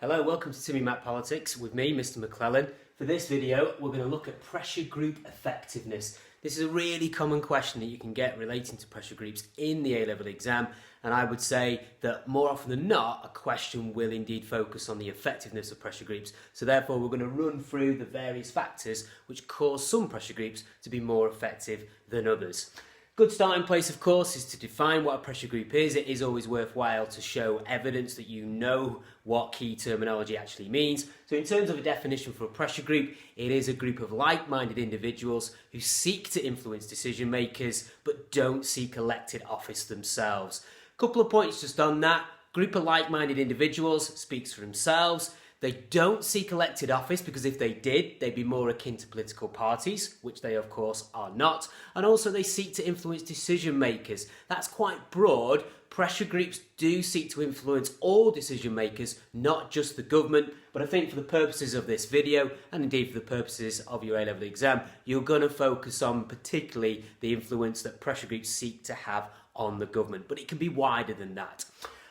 Hello, welcome to Timmy Matt Politics with me, Mr. McClellan. For this video, we're going to look at pressure group effectiveness. This is a really common question that you can get relating to pressure groups in the A-level exam, and I would say that more often than not, a question will indeed focus on the effectiveness of pressure groups. So therefore, we're going to run through the various factors which cause some pressure groups to be more effective than others. Good starting place, of course, is to define what a pressure group is. It is always worthwhile to show evidence that you know what key terminology actually means. So in terms of a definition for a pressure group, it is a group of like-minded individuals who seek to influence decision makers but don't seek elected office themselves. Couple of points just on that. Group of like-minded individuals speaks for themselves. They don't seek elected office because if they did, they'd be more akin to political parties, which they of course are not. And also they seek to influence decision makers. That's quite broad. Pressure groups do seek to influence all decision makers, not just the government. But I think for the purposes of this video, and indeed for the purposes of your A-level exam, you're going to focus on particularly the influence that pressure groups seek to have on the government. But it can be wider than that.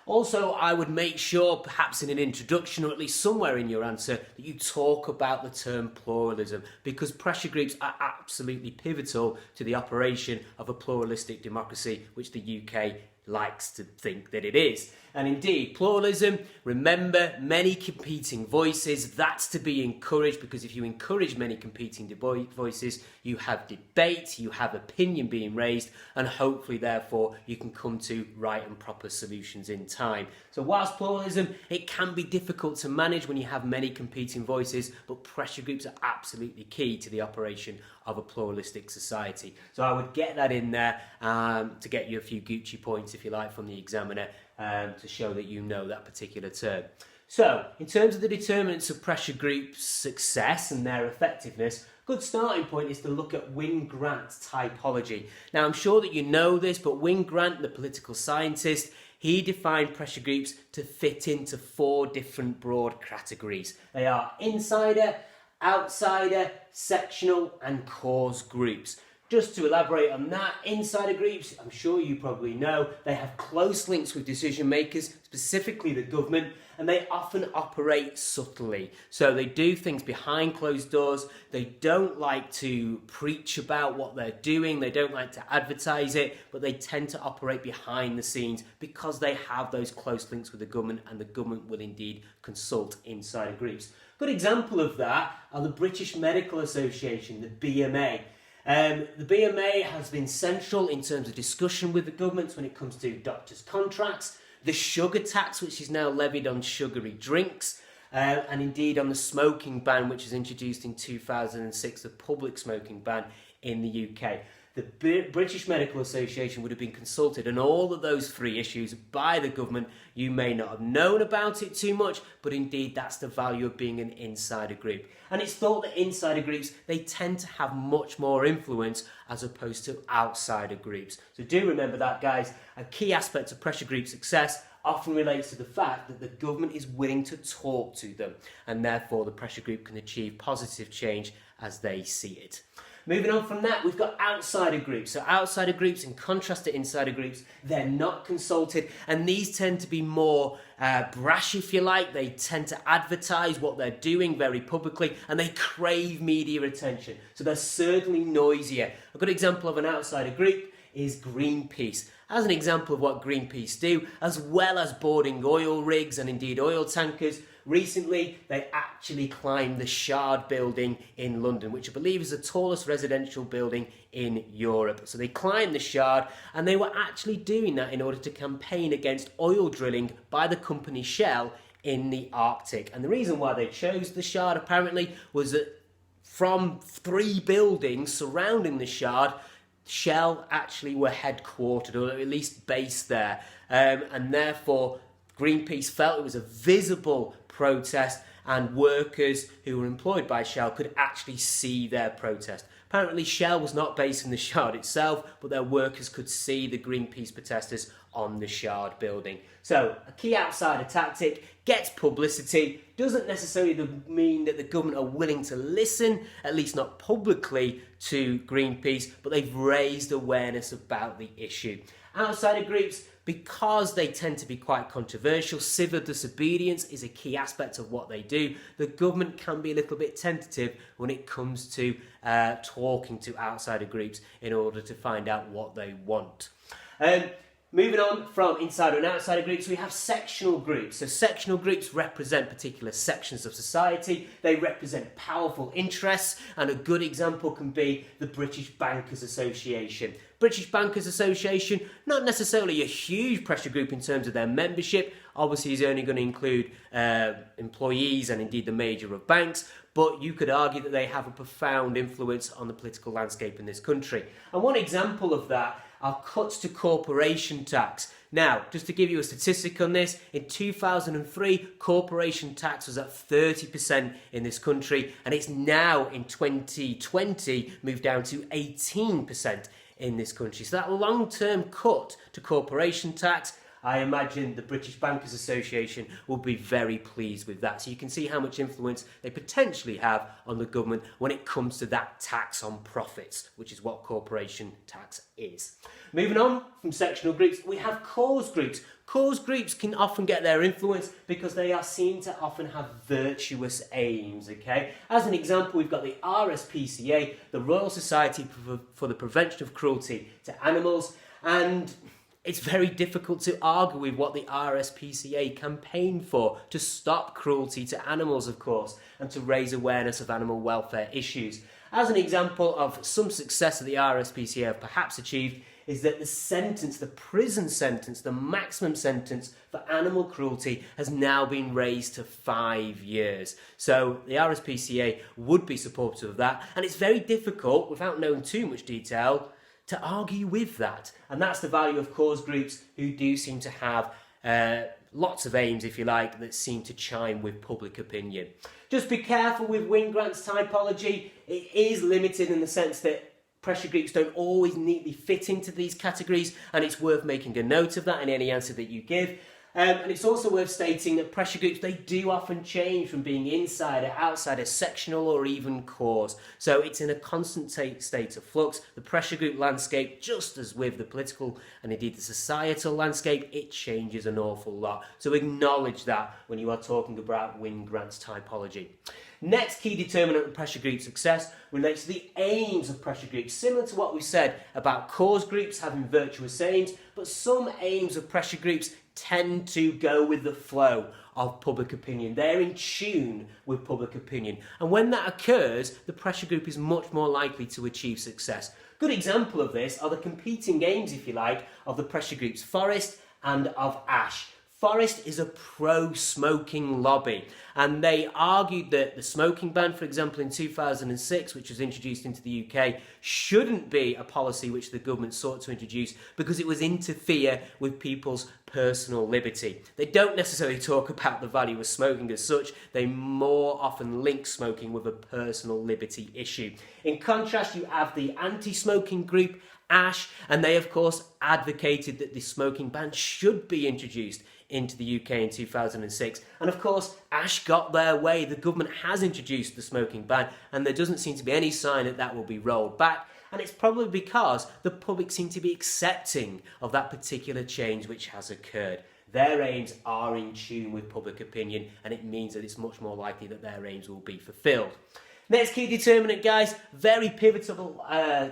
Also, I would make sure, perhaps in an introduction or at least somewhere in your answer, that you talk about the term pluralism, because pressure groups are absolutely pivotal to the operation of a pluralistic democracy, which the UK likes to think that it is. And indeed, pluralism, remember, many competing voices, that's to be encouraged, because if you encourage many competing voices, you have debate, you have opinion being raised, and hopefully, therefore, you can come to right and proper solutions in time. So whilst pluralism, it can be difficult to manage when you have many competing voices, but pressure groups are absolutely key to the operation of a pluralistic society. So I would get that in there to get you a few Gucci points, if you like, from the examiner, to show that you know that particular term. So, in terms of the determinants of pressure groups' success and their effectiveness, good starting point is to look at Wynne-Grant's typology. Now, I'm sure that you know this, but Wynne-Grant, the political scientist, he defined pressure groups to fit into 4 different broad categories. They are insider, outsider, sectional, and cause groups. Just to elaborate on that, insider groups, I'm sure you probably know, they have close links with decision makers, specifically the government, and they often operate subtly. So they do things behind closed doors, they don't like to preach about what they're doing, they don't like to advertise it, but they tend to operate behind the scenes because they have those close links with the government, and the government will indeed consult insider groups. Good example of that are the British Medical Association, the BMA. The BMA has been central in terms of discussion with the government when it comes to doctors' contracts, the sugar tax, which is now levied on sugary drinks, and indeed on the smoking ban, which was introduced in 2006, the public smoking ban in the UK. The British Medical Association would have been consulted on all of those 3 issues by the government. You may not have known about it too much, but indeed that's the value of being an insider group. And it's thought that insider groups, they tend to have much more influence as opposed to outsider groups. So do remember that, guys. A key aspect of pressure group success often relates to the fact that the government is willing to talk to them, and therefore the pressure group can achieve positive change as they see it. Moving on from that, we've got outsider groups. So outsider groups, in contrast to insider groups, they're not consulted, and these tend to be more brash, if you like. They tend to advertise what they're doing very publicly, and they crave media attention. So they're certainly noisier. A good example of an outsider group is Greenpeace. As an example of what Greenpeace do, as well as boarding oil rigs and indeed oil tankers, recently they actually climbed the Shard building in London, which I believe is the tallest residential building in Europe. So they climbed the Shard, and they were actually doing that in order to campaign against oil drilling by the company Shell in the Arctic. And the reason why they chose the Shard apparently was that from 3 buildings surrounding the Shard, Shell actually were headquartered, or at least based there, and therefore Greenpeace felt it was a visible protest, and workers who were employed by Shell could actually see their protest. Apparently Shell was not based in the Shard itself, but their workers could see the Greenpeace protesters on the Shard building. So a key outsider tactic gets publicity, doesn't necessarily mean that the government are willing to listen, at least not publicly, to Greenpeace, but they've raised awareness about the issue. Outsider groups because they tend to be quite controversial. Civil disobedience is a key aspect of what they do. The government can be a little bit tentative when it comes to talking to outsider groups in order to find out what they want. Moving on from insider and outsider groups, we have sectional groups. So sectional groups represent particular sections of society. They represent powerful interests, and a good example can be the British Bankers Association. British Bankers Association, not necessarily a huge pressure group in terms of their membership. Obviously, is only going to include employees and indeed the major of banks, but you could argue that they have a profound influence on the political landscape in this country. And one example of that are cuts to corporation tax. Now, just to give you a statistic on this, in 2003, corporation tax was at 30% in this country, and it's now in 2020 moved down to 18% in this country. So that long-term cut to corporation tax, I imagine the British Bankers Association will be very pleased with that. So you can see how much influence they potentially have on the government when it comes to that tax on profits, which is what corporation tax is. Moving on from sectional groups, we have cause groups. Cause groups can often get their influence because they are seen to often have virtuous aims, okay? As an example, we've got the RSPCA, the Royal Society for the Prevention of Cruelty to Animals, and it's very difficult to argue with what the RSPCA campaigned for, to stop cruelty to animals, of course, and to raise awareness of animal welfare issues. As an example of some success that the RSPCA have perhaps achieved is that the sentence, the prison sentence, the maximum sentence for animal cruelty has now been raised to 5 years. So the RSPCA would be supportive of that, and it's very difficult, without knowing too much detail, to argue with that. And that's the value of cause groups who do seem to have lots of aims, if you like, that seem to chime with public opinion. Just be careful with Wynne Grant's typology. It is limited in the sense that pressure groups don't always neatly fit into these categories, and it's worth making a note of that in any answer that you give. And it's also worth stating that pressure groups, they do often change from being insider, outsider, sectional, or even cause. So it's in a constant state of flux. The pressure group landscape, just as with the political and indeed the societal landscape, it changes an awful lot. So acknowledge that when you are talking about Wynne Grant's typology. Next key determinant of pressure group success relates to the aims of pressure groups. Similar to what we said about cause groups having virtuous aims, but some aims of pressure groups tend to go with the flow of public opinion. They're in tune with public opinion. And when that occurs, the pressure group is much more likely to achieve success. Good example of this are the competing aims, if you like, of the pressure groups Forest and of Ash. Forest is a pro-smoking lobby, and they argued that the smoking ban, for example, in 2006, which was introduced into the UK, shouldn't be a policy which the government sought to introduce because it was interfere with people's personal liberty. They don't necessarily talk about the value of smoking as such, they more often link smoking with a personal liberty issue. In contrast, you have the anti-smoking group, Ash, and they of course advocated that the smoking ban should be introduced into the UK in 2006, and of course Ash got their way. The government has introduced the smoking ban, and there doesn't seem to be any sign that that will be rolled back, and it's probably because the public seem to be accepting of that particular change which has occurred. Their aims are in tune with public opinion, and it means that it's much more likely that their aims will be fulfilled. Next key determinant, guys, very pivotal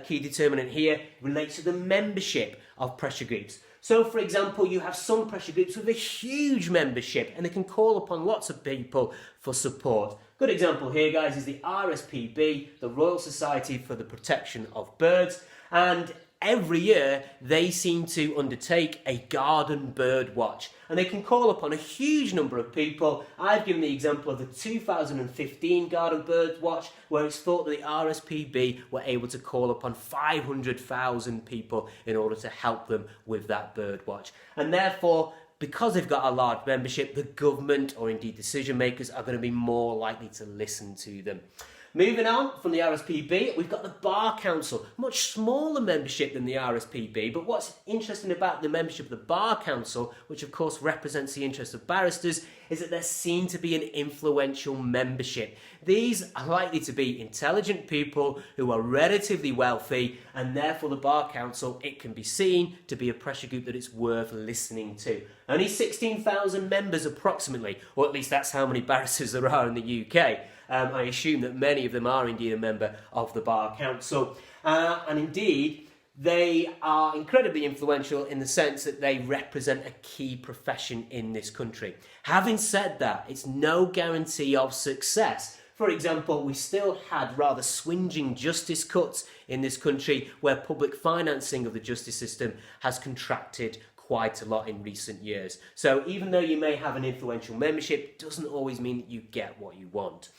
key determinant here, relates to the membership of pressure groups. So, for example, you have some pressure groups with a huge membership, and they can call upon lots of people for support. Good example here, guys, is the RSPB, the Royal Society for the Protection of Birds, and every year they seem to undertake a garden bird watch, and they can call upon a huge number of people. I've given the example of the 2015 garden bird watch, where it's thought that the RSPB were able to call upon 500,000 people in order to help them with that bird watch. And therefore, because they've got a large membership, the government or indeed decision makers are going to be more likely to listen to them. Moving on from the RSPB, we've got the Bar Council, much smaller membership than the RSPB, but what's interesting about the membership of the Bar Council, which of course represents the interests of barristers, is that they're seen to be an influential membership. These are likely to be intelligent people who are relatively wealthy, and therefore the Bar Council, it can be seen to be a pressure group that it's worth listening to. Only 16,000 members approximately, or at least that's how many barristers there are in the UK. I assume that many of them are indeed a member of the Bar Council. And indeed, they are incredibly influential in the sense that they represent a key profession in this country. Having said that, it's no guarantee of success. For example, we still had rather swinging justice cuts in this country where public financing of the justice system has contracted quite a lot in recent years. So even though you may have an influential membership, it doesn't always mean that you get what you want.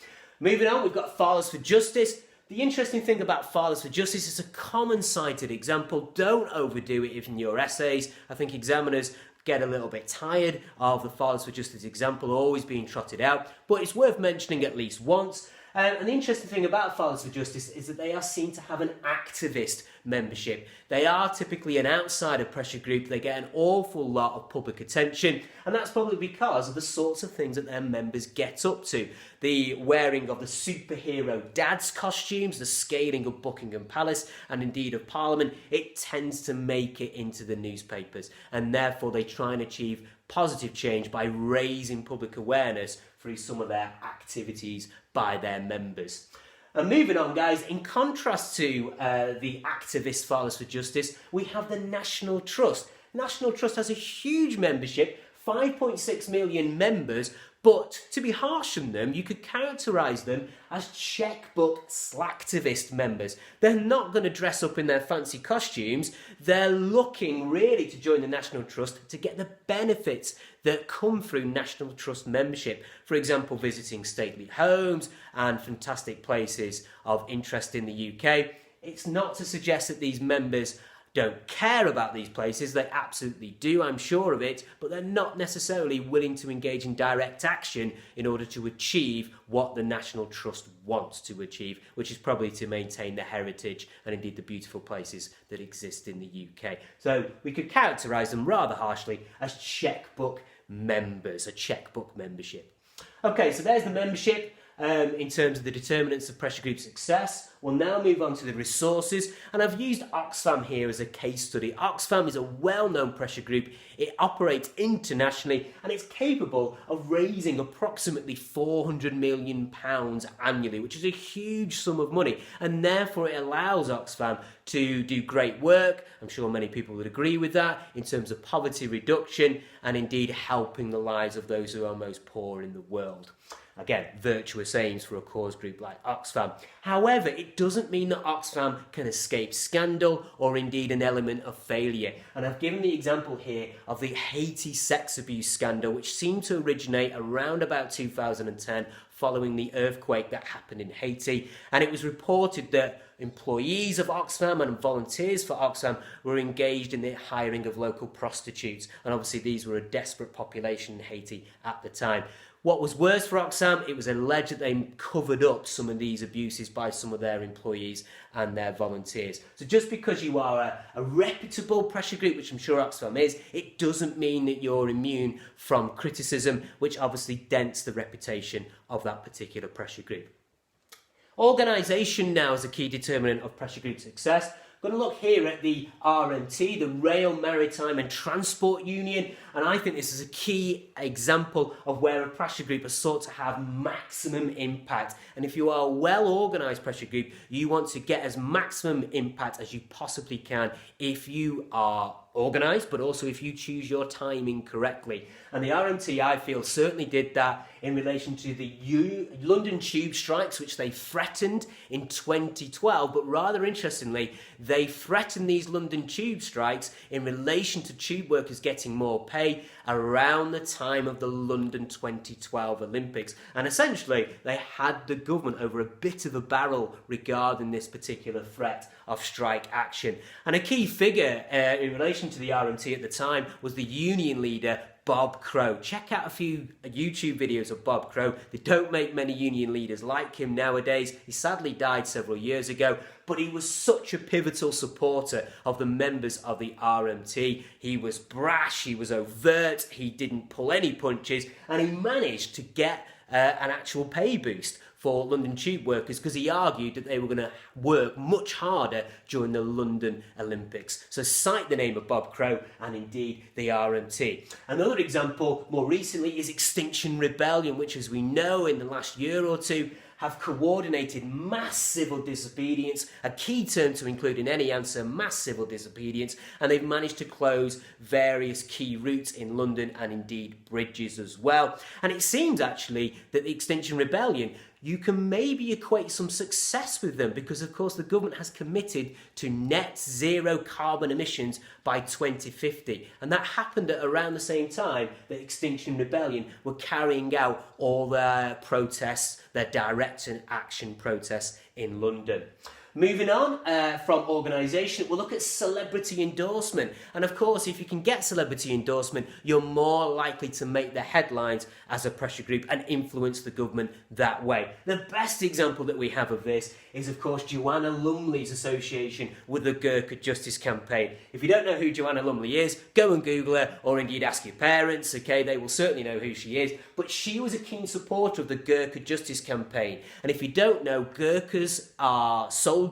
Moving on, we've got Fathers for Justice. The interesting thing about Fathers for Justice is a common cited example. Don't overdo it in your essays. I think examiners get a little bit tired of the Fathers for Justice example always being trotted out, but it's worth mentioning at least once. And the interesting thing about Fathers for Justice is that they are seen to have an activist membership. They are typically an outsider pressure group. They get an awful lot of public attention, and that's probably because of the sorts of things that their members get up to. The wearing of the superhero dad's costumes, the scaling of Buckingham Palace, and indeed of Parliament, it tends to make it into the newspapers, and therefore they try and achieve positive change by raising public awareness through some of their activities by their members. And moving on, guys, in contrast to the activist Fathers for Justice, we have the National Trust. National Trust has a huge membership, 5.6 million members, but to be harsh on them, you could characterise them as checkbook slacktivist members. They're not going to dress up in their fancy costumes. They're looking really to join the National Trust to get the benefits that come through National Trust membership. For example, visiting stately homes and fantastic places of interest in the UK. It's not to suggest that these members don't care about these places. They absolutely do, I'm sure of it, but they're not necessarily willing to engage in direct action in order to achieve what the National Trust wants to achieve, which is probably to maintain the heritage and indeed the beautiful places that exist in the UK. So we could characterise them rather harshly as checkbook members, a checkbook membership. Okay, so there's the membership. In terms of the determinants of pressure group success. We'll now move on to the resources, and I've used Oxfam here as a case study. Oxfam is a well-known pressure group. It operates internationally and it's capable of raising approximately £400 million annually, which is a huge sum of money, and therefore it allows Oxfam to do great work. I'm sure many people would agree with that in terms of poverty reduction and indeed helping the lives of those who are most poor in the world. Again, virtuous aims for a cause group like Oxfam. However, it doesn't mean that Oxfam can escape scandal or indeed an element of failure. And I've given the example here of the Haiti sex abuse scandal, which seemed to originate around about 2010 following the earthquake that happened in Haiti. And it was reported that employees of Oxfam and volunteers for Oxfam were engaged in the hiring of local prostitutes. And obviously these were a desperate population in Haiti at the time. What was worse for Oxfam, it was alleged that they covered up some of these abuses by some of their employees and their volunteers. So just because you are a reputable pressure group, which I'm sure Oxfam is, it doesn't mean that you're immune from criticism, which obviously dents the reputation of that particular pressure group. Organisation now is a key determinant of pressure group success. I'm going to look here at the RMT, the Rail, Maritime and Transport Union, and I think this is a key example of where a pressure group has sought to have maximum impact. And if you are a well-organised pressure group, you want to get as maximum impact as you possibly can if you are organised, but also if you choose your timing correctly. And the RMT, I feel, certainly did that in relation to the London tube strikes, which they threatened in 2012. But rather interestingly, they threatened these London tube strikes in relation to tube workers getting more pay around the time of the London 2012 Olympics. And essentially, they had the government over a bit of a barrel regarding this particular threat of strike action. And a key figure in relation opposition to the RMT at the time was the union leader Bob Crow. Check out a few YouTube videos of Bob Crow. They don't make many union leaders like him nowadays. He sadly died several years ago, but he was such a pivotal supporter of the members of the RMT. He was brash, he was overt, he didn't pull any punches, and he managed to get an actual pay boost for London Tube workers because he argued that they were going to work much harder during the London Olympics. So cite the name of Bob Crow and indeed the RMT. Another example more recently is Extinction Rebellion, which, as we know, in the last year or two have coordinated mass civil disobedience, a key term to include in any answer, mass civil disobedience, and they've managed to close various key routes in London and indeed bridges as well. And it seems actually that the Extinction Rebellion, you can maybe equate some success with them because, of course, the government has committed to net zero carbon emissions by 2050. And that happened at around the same time that Extinction Rebellion were carrying out all their protests, their direct action protests in London. Moving on from organisation, we'll look at celebrity endorsement. And of course, if you can get celebrity endorsement, you're more likely to make the headlines as a pressure group and influence the government that way. The best example that we have of this is, of course, Joanna Lumley's association with the Gurkha Justice Campaign. If you don't know who Joanna Lumley is, go and Google her, or indeed ask your parents, okay? They will certainly know who she is. But she was a keen supporter of the Gurkha Justice Campaign. And if you don't know, Gurkhas are soldiers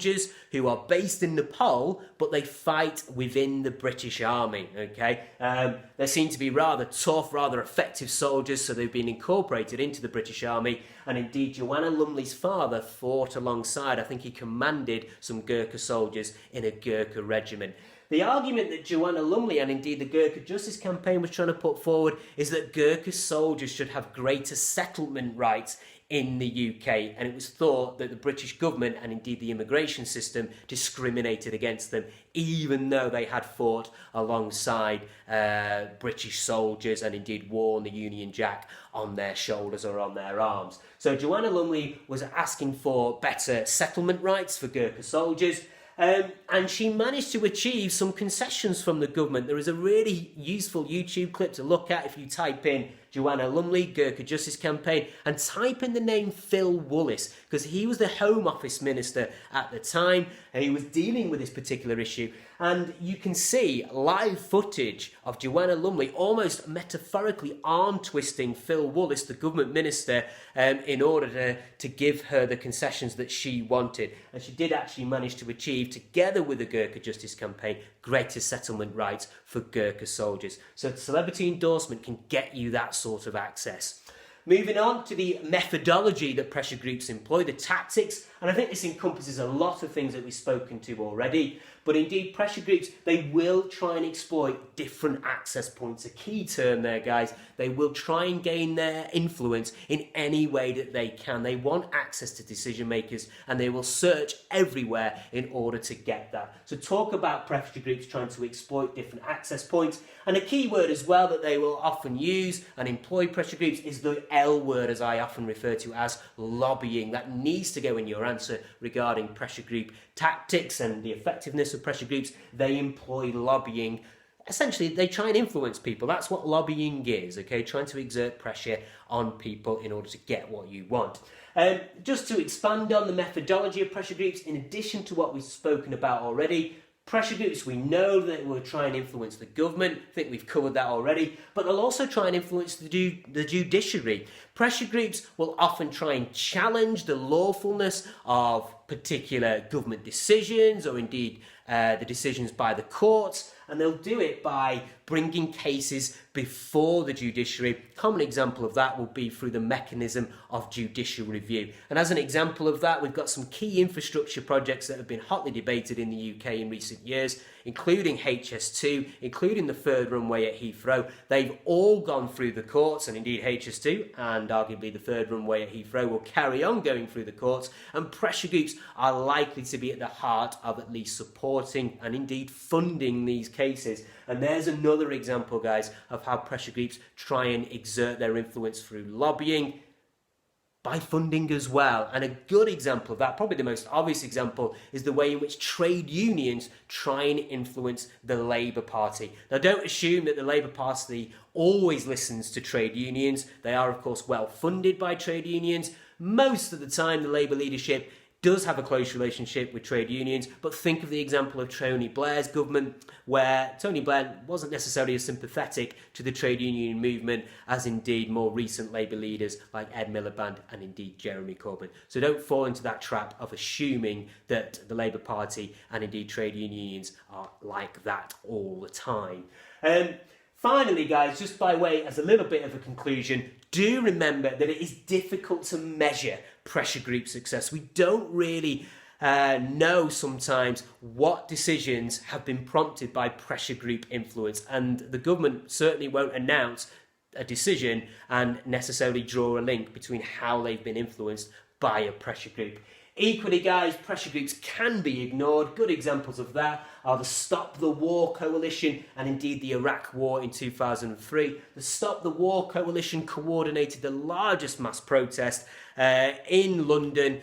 who are based in Nepal, but they fight within the British Army, okay? They seem to be rather tough, rather effective soldiers, so they've been incorporated into the British Army. And indeed, Joanna Lumley's father fought alongside, I think he commanded some Gurkha soldiers in a Gurkha regiment. The argument that Joanna Lumley and indeed the Gurkha Justice Campaign was trying to put forward is that Gurkha soldiers should have greater settlement rights in the UK, and it was thought that the British government and indeed the immigration system discriminated against them, even though they had fought alongside British soldiers and indeed worn the Union Jack on their shoulders or on their arms. So Joanna Lumley was asking for better settlement rights for Gurkha soldiers. And she managed to achieve some concessions from the government. There is a really useful YouTube clip to look at if you type in Joanna Lumley, Gurkha Justice Campaign, and type in the name Phil Woolis, because he was the Home Office Minister at the time, and he was dealing with this particular issue. And you can see live footage of Joanna Lumley almost metaphorically arm-twisting Phil Woolis, the government minister, in order to give her the concessions that she wanted. And she did actually manage to achieve, together with the Gurkha Justice Campaign, greater settlement rights for Gurkha soldiers. So celebrity endorsement can get you that sort of access. Moving on to the methodology that pressure groups employ, the tactics, and I think this encompasses a lot of things that we've spoken to already, but indeed pressure groups, they will try and exploit different access points. A key term there, guys. They will try and gain their influence in any way that they can. They want access to decision makers and they will search everywhere in order to get that. So talk about pressure groups trying to exploit different access points. And a key word as well that they will often use and employ pressure groups is the L word, as I often refer to as lobbying. That needs to go in your answer regarding pressure group tactics and the effectiveness of pressure groups. They employ lobbying. Essentially, they try and influence people. That's what lobbying is, okay? Trying to exert pressure on people in order to get what you want. Just to expand on the methodology of pressure groups, in addition to what we've spoken about already, pressure groups, we know that they will try and influence the government. I think we've covered that already. But they'll also try and influence the judiciary. Pressure groups will often try and challenge the lawfulness of particular government decisions or indeed the decisions by the courts. And they'll do it by bringing cases before the judiciary. A common example of that will be through the mechanism of judicial review. And as an example of that, we've got some key infrastructure projects that have been hotly debated in the UK in recent years, including HS2, including the third runway at Heathrow. They've all gone through the courts, and indeed HS2 and arguably the third runway at Heathrow will carry on going through the courts, and pressure groups are likely to be at the heart of at least supporting and indeed funding these cases. And there's another example, guys, of how pressure groups try and exert their influence through lobbying. by funding as well. And a good example of that, probably the most obvious example, is the way in which trade unions try and influence the Labour Party. Now, don't assume that the Labour Party always listens to trade unions. They are, of course, well funded by trade unions. Most of the time, the Labour leadership does have a close relationship with trade unions, but think of the example of Tony Blair's government, where Tony Blair wasn't necessarily as sympathetic to the trade union movement as indeed more recent Labour leaders like Ed Miliband and indeed Jeremy Corbyn. So don't fall into that trap of assuming that the Labour Party and indeed trade unions are like that all the time. Finally, guys, just by way as a little bit of a conclusion, do remember that it is difficult to measure pressure group success. We don't really know sometimes what decisions have been prompted by pressure group influence, and the government certainly won't announce a decision and necessarily draw a link between how they've been influenced by a pressure group. Equally, guys, pressure groups can be ignored. Good examples of that are the Stop the War Coalition and indeed the Iraq War in 2003. The Stop the War Coalition coordinated the largest mass protest in London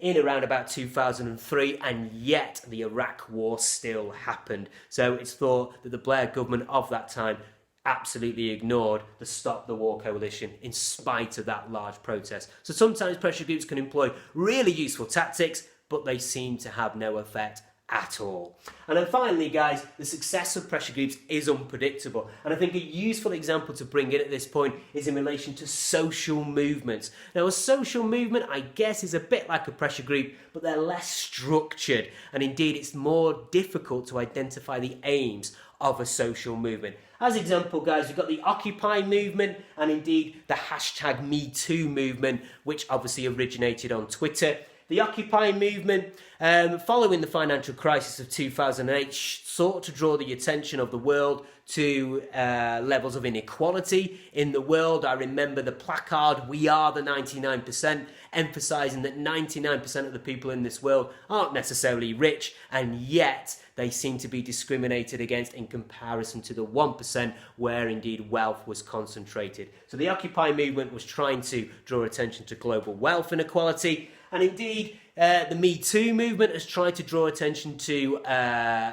in around about 2003, and yet the Iraq War still happened. So it's thought that the Blair government of that time absolutely ignored the Stop the War Coalition in spite of that large protest. So sometimes pressure groups can employ really useful tactics, but they seem to have no effect at all. And then finally, guys, the success of pressure groups is unpredictable. And I think a useful example to bring in at this point is in relation to social movements. Now, a social movement, I guess, is a bit like a pressure group, but they're less structured. And indeed, it's more difficult to identify the aims of a social movement. As example, guys, we've got the Occupy movement and indeed the hashtag #MeToo movement, which obviously originated on Twitter. The Occupy movement, following the financial crisis of 2008, sought to draw the attention of the world to levels of inequality in the world. I remember the placard, "We are the 99%, emphasising that 99% of the people in this world aren't necessarily rich, and yet they seem to be discriminated against in comparison to the 1% where indeed wealth was concentrated. So the Occupy movement was trying to draw attention to global wealth inequality, and indeed the Me Too movement has tried to draw attention to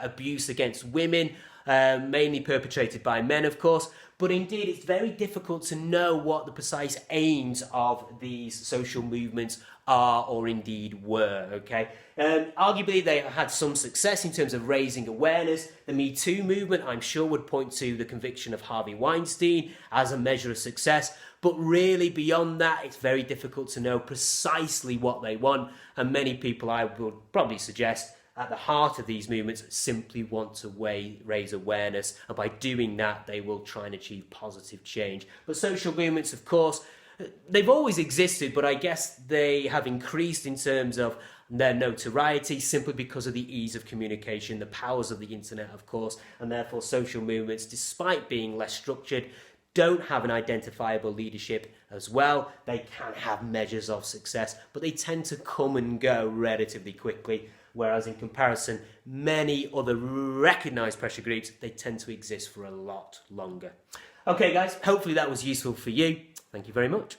abuse against women, mainly perpetrated by men, of course. But indeed, it's very difficult to know what the precise aims of these social movements are or indeed were, okay? Arguably, they had some success in terms of raising awareness. The Me Too movement, I'm sure, would point to the conviction of Harvey Weinstein as a measure of success. But really, beyond that, it's very difficult to know precisely what they want. And many people, I would probably suggest, at the heart of these movements simply want to raise awareness, and by doing that they will try and achieve positive change. But social movements, of course, they've always existed, but I guess they have increased in terms of their notoriety simply because of the ease of communication, the powers of the internet, of course, and therefore social movements, despite being less structured, don't have an identifiable leadership as well. They can have measures of success, but they tend to come and go relatively quickly. Whereas in comparison, many other recognised pressure groups, they tend to exist for a lot longer. Okay, guys, hopefully that was useful for you. Thank you very much.